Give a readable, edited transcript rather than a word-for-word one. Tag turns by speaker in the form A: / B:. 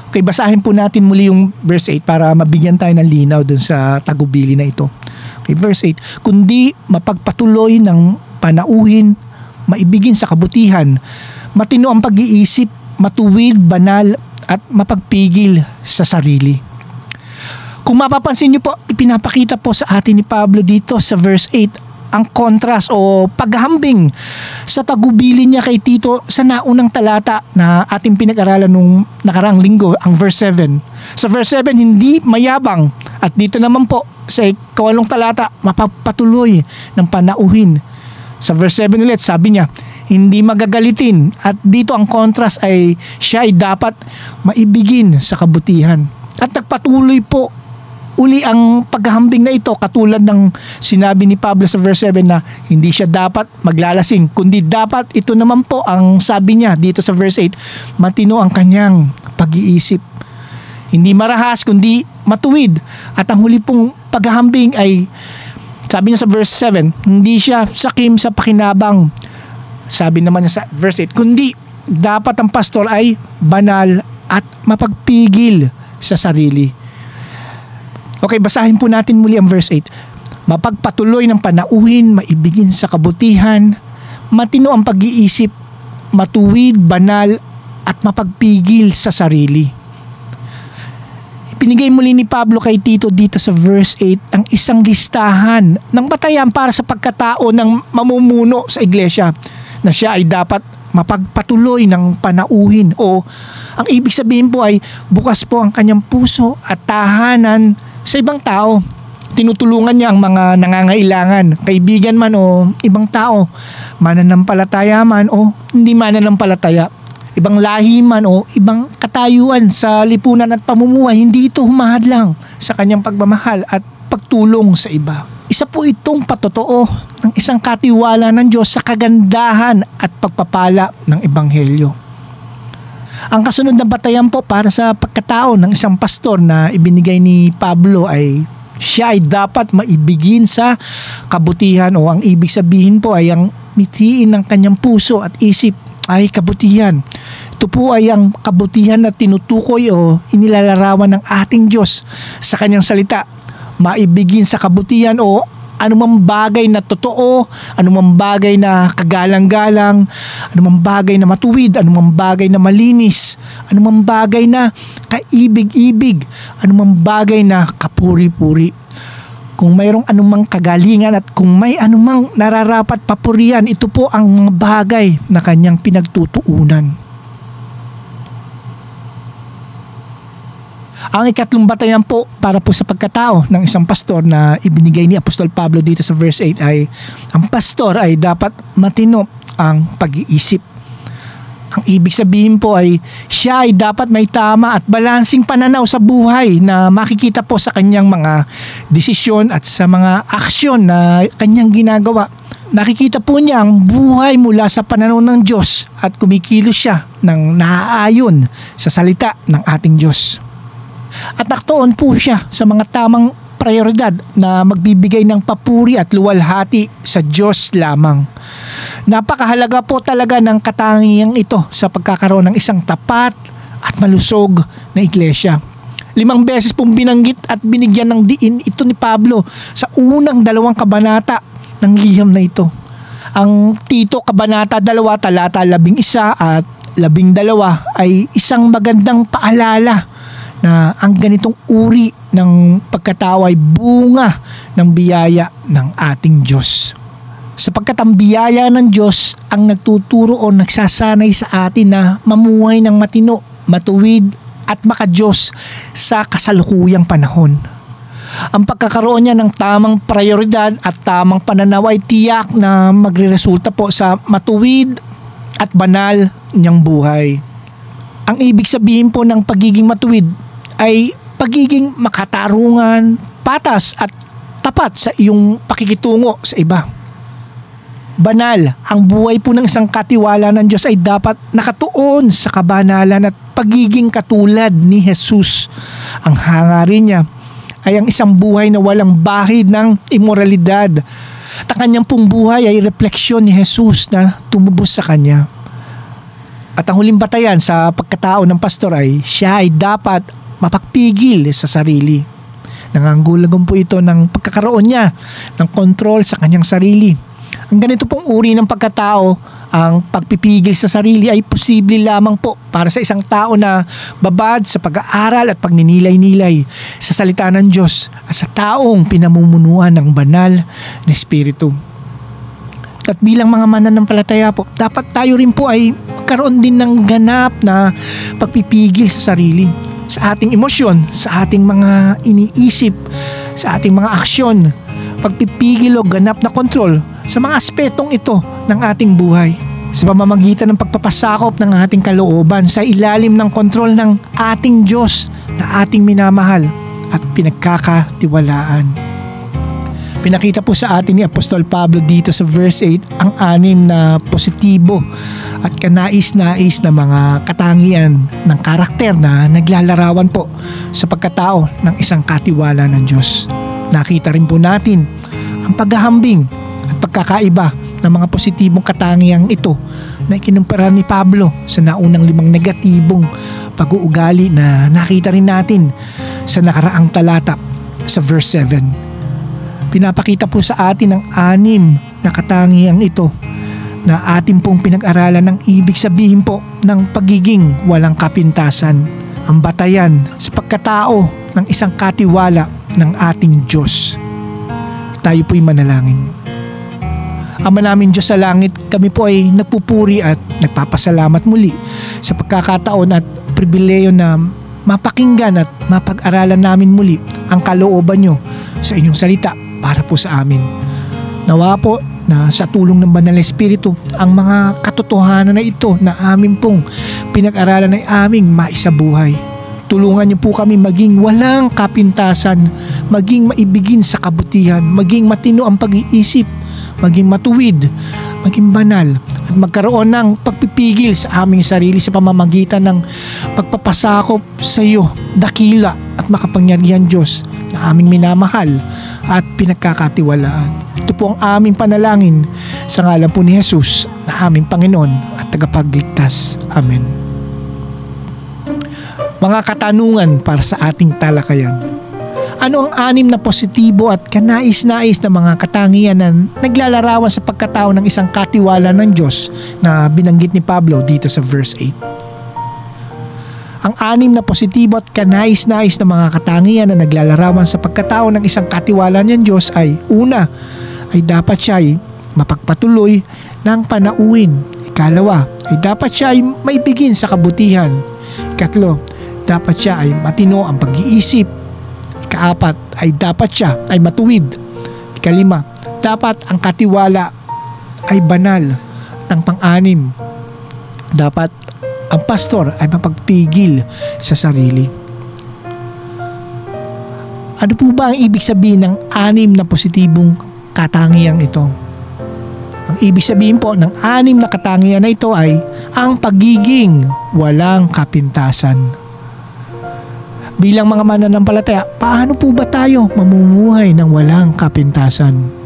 A: Okay, basahin po natin muli yung verse 8 para mabigyan tayo ng linaw dun sa tagubili na ito. Okay, verse 8. Kundi mapagpatuloy ng panauhin, maibigin sa kabutihan, matino ang pag-iisip, matuwid, banal, at mapagpigil sa sarili. Kung mapapansin niyo po, ipinapakita po sa atin ni Pablo dito sa verse 8 ang contrast o paghahambing sa tagubili niya kay Tito sa naunang talata na ating pinag-aralan nung nakaraang linggo, ang verse 7. Sa verse 7, hindi mayabang, at dito naman po sa 8 talata, mapapatuloy ng panauhin. Sa verse 7 ulit, sabi niya, hindi magagalitin, at dito ang contrast ay siya ay dapat maibigin sa kabutihan. At nagpatuloy po uli ang paghahambing na ito, katulad ng sinabi ni Pablo sa verse 7 na hindi siya dapat maglalasing, kundi dapat ito naman po ang sabi niya dito sa verse 8, matino ang kanyang pag-iisip. Hindi marahas kundi matuwid. At ang huli pong paghahambing ay sabi niya sa verse 7, hindi siya sakim sa pakinabang. Sabi naman niya sa verse 8, kundi dapat ang pastor ay banal at mapagpigil sa sarili. Okay, basahin po natin muli ang verse 8. Mapagpatuloy ng panauhin, maibigin sa kabutihan, matino ang pag-iisip, matuwid, banal, at mapagpigil sa sarili. Pinigay muli ni Pablo kay Tito dito sa verse 8 ang isang listahan ng batayan para sa pagkatao ng mamumuno sa iglesia, na siya ay dapat mapagpatuloy ng panauhin, o ang ibig sabihin po ay bukas po ang kanyang puso at tahanan sa ibang tao. Tinutulungan niya ang mga nangangailangan, kaibigan man o ibang tao, mananampalataya man o hindi mananampalataya, ibang lahi man o ibang katayuan sa lipunan at pamumuhay. Hindi ito humahadlang sa kanyang pagmamahal at pagtulong sa iba. Isa po itong patotoo ng isang katiwala ng Diyos sa kagandahan at pagpapala ng Ebanghelyo. Ang kasunod na batayan po para sa pagkatao ng isang pastor na ibinigay ni Pablo ay siya ay dapat maibigin sa kabutihan, o ang ibig sabihin po ay ang mitiin ng kanyang puso at isip ay kabutihan. Ito po ay ang kabutihan na tinutukoy o inilalarawan ng ating Diyos sa kanyang salita. Maibigin sa kabutihan o anumang bagay na totoo, anumang bagay na kagalang-galang, anumang bagay na matuwid, anumang bagay na malinis, anumang bagay na kaibig-ibig, anumang bagay na kapuri-puri. Kung mayroong anumang kagalingan at kung may anumang nararapat papurihan, ito po ang mga bagay na kanyang pinagtutuunan. Ang ikatlong batayan po para po sa pagkatao ng isang pastor na ibinigay ni Apostol Pablo dito sa verse 8 ay ang pastor ay dapat matino ang pag-iisip. Ang ibig sabihin po ay siya ay dapat may tama at balansing pananaw sa buhay na makikita po sa kanyang mga desisyon at sa mga aksyon na kanyang ginagawa. Nakikita po niya ang buhay mula sa pananaw ng Diyos at kumikilos siya ng naaayon sa salita ng ating Diyos. At naktuon po siya sa mga tamang prioridad na magbibigay ng papuri at luwalhati sa Diyos lamang. Napakahalaga po talaga ng katangiang ito sa pagkakaroon ng isang tapat at malusog na iglesia. 5 beses pong binanggit at binigyan ng diin ito ni Pablo sa unang 2 kabanata ng liham na ito. Ang Tito kabanata 2 talata 11 at 12 ay isang magandang paalala na ang ganitong uri ng pagkatao ay bunga ng biyaya ng ating Diyos. Sapagkat ang biyaya ng Diyos ang nagtuturo o nagsasanay sa atin na mamuhay ng matino, matuwid at makadiyos sa kasalukuyang panahon. Ang pagkakaroon niya ng tamang prioridad at tamang pananaw ay tiyak na magreresulta po sa matuwid at banal niyang buhay. Ang ibig sabihin po ng pagiging matuwid ay pagiging makatarungan, patas at tapat sa iyong pakikitungo sa iba. Banal, ang buhay po ng isang katiwala ng Diyos ay dapat nakatuon sa kabanalan at pagiging katulad ni Jesus. Ang hangarin niya ay ang isang buhay na walang bahid ng imoralidad. At ang kanyang pong buhay ay refleksyon ni Jesus na tumubos sa kanya. At ang huling batayan sa pagkatao ng pastor ay siya ay dapat mapagpigil sa sarili. Nangangahulugan po ito ng pagkakaroon niya ng kontrol sa kanyang sarili. Ang ganito pong uri ng pagkatao, ang pagpipigil sa sarili ay posible lamang po para sa isang tao na babad sa pag-aaral at pagninilay-nilay sa salita ng Diyos at sa taong pinamumunuan ng banal na Espiritu. At bilang mga mananampalataya po, dapat tayo rin po ay karoon din ng ganap na pagpipigil sa sarili, sa ating emosyon, sa ating mga iniisip, sa ating mga aksyon, pagpipigil o ganap na kontrol sa mga aspetong ito ng ating buhay sa pamamagitan ng pagpapasakop ng ating kalooban sa ilalim ng kontrol ng ating Diyos na ating minamahal at pinagkakatiwalaan. Pinakita po sa atin ni Apostol Pablo dito sa verse 8 ang 6 na positibo at kanais-nais na mga katangian ng karakter na naglalarawan po sa pagkatao ng isang katiwala ng Diyos. Nakita rin po natin ang paghahambing at pagkakaiba ng mga positibong katangiang ito na ikinumpara ni Pablo sa naunang 5 negatibong pag-uugali na nakita rin natin sa nakaraang talata sa verse 7. Pinapakita po sa atin ang 6 na katangiang ito na atin pong pinag-aralan ng ibig sabihin po ng pagiging walang kapintasan, ang batayan sa pagkatao ng isang katiwala ng ating Diyos. Tayo po'y manalangin. Ama namin Diyos sa langit, kami po ay nagpupuri at nagpapasalamat muli sa pagkakataon at pribileyo na mapakinggan at mapag-aralan namin muli ang kalooban nyo sa inyong salita para po sa amin. Nawa po na sa tulong ng Banal na Espiritu ang mga katotohanan na ito na amin pong pinag-aralan ay aming maisabuhay. Tulungan niyo po kami maging walang kapintasan, maging maibigin sa kabutihan, maging matino ang pag-iisip, maging matuwid, maging banal, at magkaroon ng pagpipigil sa aming sarili sa pamamagitan ng pagpapasakop sa iyo, dakila at makapangyarihan Diyos na aming minamahal at pinagkakatiwalaan. Ito po ang aming panalangin sa ngalan po ni Jesus na aming Panginoon at tagapagligtas. Amen. Mga katanungan para sa ating talakayan. Ano ang 6 na positibo at kanais-nais na mga katangian na naglalarawan sa pagkatao ng isang katiwala ng Diyos na binanggit ni Pablo dito sa verse 8? Ang 6 na positibo at kanais-nais na mga katangian na naglalarawan sa pagkatao ng isang katiwala ng Diyos ay una, ay dapat siya ay mapagpatuloy ng panauhin. Ikalawa, ay dapat siya ay maibigin sa kabutihan. Ikatlo, dapat siya ay matino ang pag-iisip. Ikaapat, ay dapat siya ay matuwid. Ikalima, dapat ang katiwala ay banal. At ang 6, dapat ang pastor ay mapagpigil sa sarili. Ano po ba ang ibig sabihin ng 6 na positibong katangiang ito? Ang ibig sabihin po ng 6 na katangian na ito ay ang pagiging walang kapintasan. Bilang mga mananampalataya, paano po ba tayo mamumuhay ng walang kapintasan?